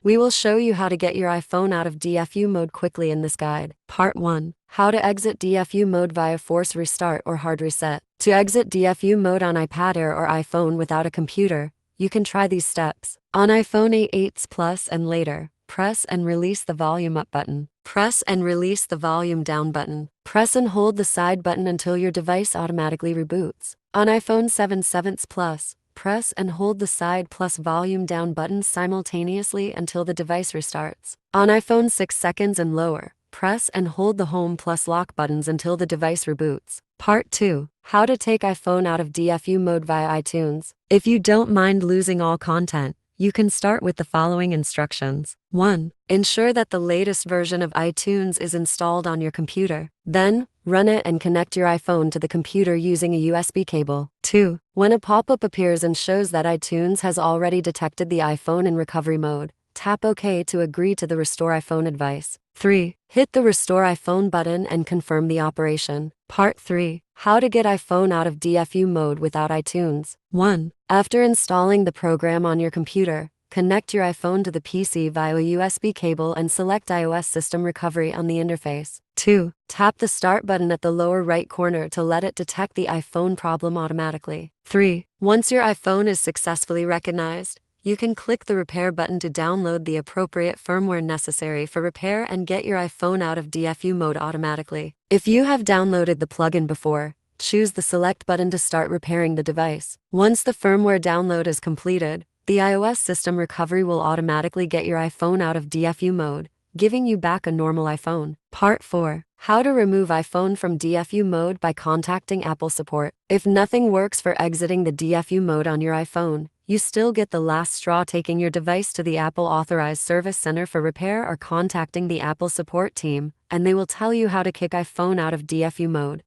We will show you how to get your iPhone out of DFU mode quickly in this guide. Part 1. How to exit DFU mode via force restart or hard reset. To exit DFU mode on iPad Air or iPhone without a computer, you can try these steps. On iPhone 8s Plus and later, press and release the volume up button. Press and release the volume down button. Press and hold the side button until your device automatically reboots. On iPhone 7s Plus, press and hold the side plus volume down buttons simultaneously until the device restarts. On iPhone 6s and lower, press and hold the home plus lock buttons until the device reboots. Part 2. How to take iPhone out of DFU mode via iTunes. If you don't mind losing all content, you can start with the following instructions. 1. Ensure that the latest version of iTunes is installed on your computer. Then, run it and connect your iPhone to the computer using a USB cable. 2. When a pop-up appears and shows that iTunes has already detected the iPhone in recovery mode, tap OK to agree to the Restore iPhone advice. 3. Hit the Restore iPhone button and confirm the operation. Part 3. How to get iPhone out of DFU mode without iTunes. 1. After installing the program on your computer, connect your iPhone to the PC via a USB cable and select iOS System Recovery on the interface. 2. Tap the Start button at the lower right corner to let it detect the iPhone problem automatically. 3. Once your iPhone is successfully recognized, you can click the Repair button to download the appropriate firmware necessary for repair and get your iPhone out of DFU mode automatically. If you have downloaded the plugin before, choose the Select button to start repairing the device. Once the firmware download is completed, the iOS System Recovery will automatically get your iPhone out of DFU mode, giving you back a normal iPhone. Part 4. How to remove iPhone from DFU mode by contacting Apple support. If nothing works for exiting the DFU mode on your iPhone, you still get the last straw taking your device to the Apple Authorized Service Center for repair or contacting the Apple support team, and they will tell you how to kick iPhone out of DFU mode.